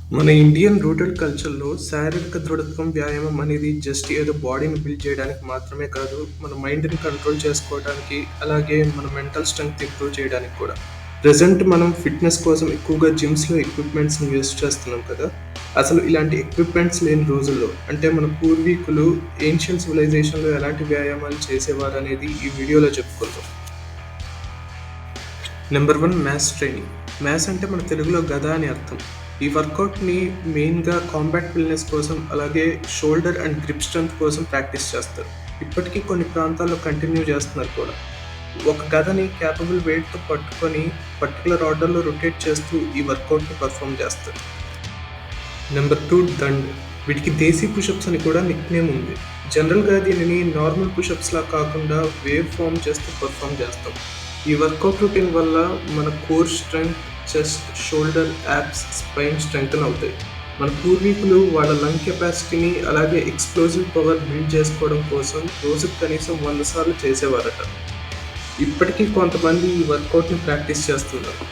మన Indian rural కల్చర్‌లో శారీరక దృఢత్వం, వ్యాయామం అనేది జస్ట్ ఏదో బాడీని బిల్డ్ చేయడానికి మాత్రమే కాదు, మన మైండ్‌ని కంట్రోల్ చేసుకోవడానికి, అలాగే మన మెంటల్ స్ట్రెంగ్త్ ఇంప్రూవ్ చేయడానికి కూడా. ప్రెజెంట్ మనం ఫిట్‌నెస్ కోసం ఎక్కువగా జిమ్స్‌లో ఎక్విప్‌మెంట్స్‌ని యూజ్ చేస్తున్నాం కదా! అసలు ఇలాంటి ఎక్విప్‌మెంట్స్ లేని రోజుల్లో, అంటే మన పూర్వీకులు ఏన్షియન્ટ సివిలైజేషన్‌లో ఎలాంటి వ్యాయామాలు చేసేవారనేది ఈ వీడియోలో చెప్పుకుందాం. Number 1 maths training. మ్యాథ్స్ అంటే మన తెలుగులో గద అని అర్థం. ఈ వర్కౌట్‌ని మెయిన్‌గా కాంబాట్ ఫిట్‌నెస్ కోసం, అలాగే షోల్డర్ అండ్ గ్రిప్ స్ట్రెంత్ కోసం ప్రాక్టీస్ చేస్తారు. ఇప్పటికీ కొన్ని ప్రాంతాల్లో కంటిన్యూ చేస్తున్నారు కూడా. ఒక గదని క్యాపబుల్ వెయిట్‌తో పట్టుకొని పర్టిక్యులర్ ఆర్డర్‌లో రొటేట్ చేస్తూ ఈ వర్కౌట్‌ని పర్ఫార్మ్ చేస్తారు. నెంబర్ 2 దండ్. వీటికి దేశీ పుషప్స్ అని కూడా నిక్‌నేమ్ ఉంది. జనరల్‌గా దీనిని నార్మల్ పుషప్స్‌లా కాకుండా వేవ్ ఫార్మ్ చేస్తూ పర్ఫార్మ్ చేస్తాం. ఈ వర్కౌట్ రొటీన్ వల్ల మన core strength, chest, shoulder, abs, spine strengthen అవుతాయి. మన పూర్వీకులు వాళ్ళ లంగ్ కెపాసిటీని, అలాగే ఎక్స్‌ప్లోజివ్ పవర్ బిల్డ్ చేసుకోవడం కోసం రోజుకి కనీసం 100 సార్లు చేసేవారట. ఇప్పటికీ కొంతమంది ఈ వర్కౌట్‌ని ప్రాక్టీస్ చేస్తున్నారు.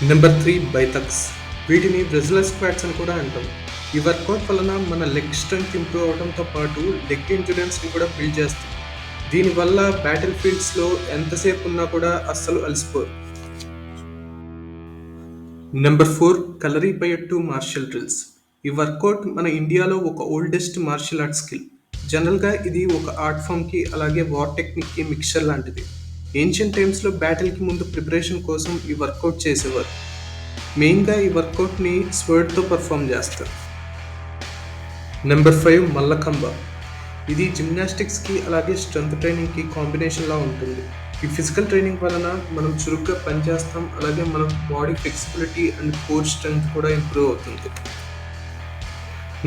Number 3 biceps. వీటిని బ్రెజిలర్ స్క్వాట్స్ అని కూడా అంటాం. ఈ వర్కౌట్ వలన మన లెగ్ స్ట్రెంగ్త్ ఇంప్రూవ్ అవడంతో పాటు లెగ్ ఎండ్యూరెన్స్‌ని కూడా బిల్డ్ చేస్తుంది. దీనివల్ల బ్యాటిల్ ఫీల్డ్స్‌లో ఎంతసేపు ఉన్నా కూడా అస్సలు అలసిపోరు. Number 4 Kalaripayattu martial drills. ఈ వర్కౌట్ మన ఇండియాలో ఒక ఓల్డెస్ట్ మార్షల్ ఆర్ట్ స్కిల్. జనరల్‌గా ఇది ఒక ఆర్ట్ ఫామ్‌కి, అలాగే వార్ టెక్నిక్‌కి మిక్స్చర్ లాంటిది. ఏన్షియంట్ టైమ్స్‌లో బ్యాటిల్‌కి ముందు ప్రిపరేషన్ కోసం ఈ వర్కౌట్ చేసేవారు. మెయిన్‌గా ఈ వర్కౌట్‌ని స్వర్డ్‌తో పర్ఫార్మ్ చేస్తారు. నెంబర్ 5 మల్లఖంబ. ఇది జిమ్నాస్టిక్స్‌కి, అలాగే స్ట్రెంత్ ట్రైనింగ్‌కి కాంబినేషన్‌లా ఉంటుంది. ఈ ఫిజికల్ ట్రైనింగ్ వలన మనం చురుగ్గా పనిచేస్తాం, అలాగే మన body flexibility and core strength కూడా ఇంప్రూవ్ అవుతుంది.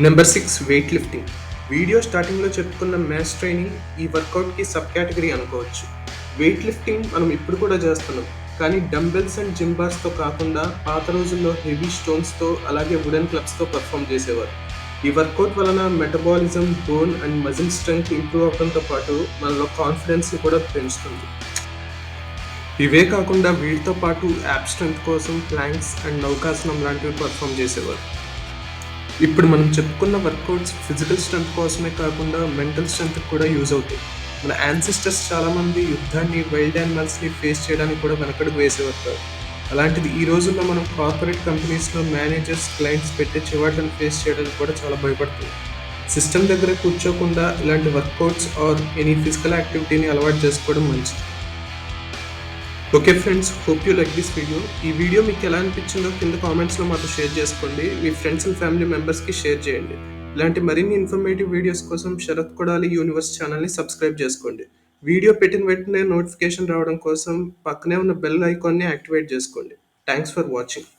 Number 6 weight lifting. వీడియో స్టార్టింగ్‌లో చెప్పుకున్న మ్యాథ్స్ ట్రైనింగ్ ఈ వర్కౌట్‌కి సబ్ కేటగిరీ అనుకోవచ్చు. వెయిట్ లిఫ్టింగ్ మనం ఇప్పుడు కూడా చేస్తున్నాం. కానీ డంబెల్స్ అండ్ జిమ్ బార్స్‌తో కాకుండా పాత రోజుల్లో హెవీ స్టోన్స్‌తో, అలాగే వుడెన్ క్లబ్స్‌తో పర్ఫార్మ్ చేసేవారు. ఈ వర్కౌట్ వలన metabolism, bone and muscle strength improve అవ్వడంతో పాటు మనలో కాన్ఫిడెన్స్‌ని కూడా పెంచుతుంది. ఇవే కాకుండా వీటితో పాటు యాబ్ స్ట్రెంగ్త్ కోసం ప్లాంక్స్ అండ్ నౌకాసనం లాంటివి పర్ఫార్మ్ చేసేవారు. ఇప్పుడు మనం చెప్పుకున్న వర్కౌట్స్ ఫిజికల్ స్ట్రెంత్ కోసమే కాకుండా మెంటల్ స్ట్రెంత్‌కి కూడా యూజ్ అవుతాయి. మన యాన్సిస్టర్స్ చాలామంది యుద్ధాన్ని, వైల్డ్ యానిమల్స్‌ని ఫేస్ చేయడానికి కూడా వెనకడుగు వేసేవారు కాదు. అలాంటిది ఈ రోజుల్లో మనం కార్పొరేట్ కంపెనీస్‌లో మేనేజర్స్, క్లయింట్స్ పెట్టే చివాట్లను ఫేస్ చేయడానికి కూడా చాలా భయపడుతున్నాం. సిస్టమ్ దగ్గర కూర్చోకుండా ఇలాంటి వర్కౌట్స్ ఆర్ ఎనీ ఫిజికల్ యాక్టివిటీని అలవాటు చేసుకోవడం మంచిది. Okay friends, hope you like this video. ఈ వీడియో మీకు ఎలా అనిపించిందో కింద కామెంట్స్‌లో మాతో షేర్ చేసుకోండి. మీ ఫ్రెండ్స్ అండ్ ఫ్యామిలీ మెంబర్స్‌కి షేర్ చేయండి. ఇలాంటి మరిన్ని ఇన్ఫర్మేటివ్ వీడియోస్ కోసం శరత్ కొడాలి యూనివర్స్ ఛానల్‌ని సబ్స్క్రైబ్ చేసుకోండి. వీడియో పెట్టిన వెంటనే నోటిఫికేషన్ రావడం కోసం పక్కనే ఉన్న బెల్ ఐకాన్‌ని యాక్టివేట్ చేసుకోండి. Thanks for watching.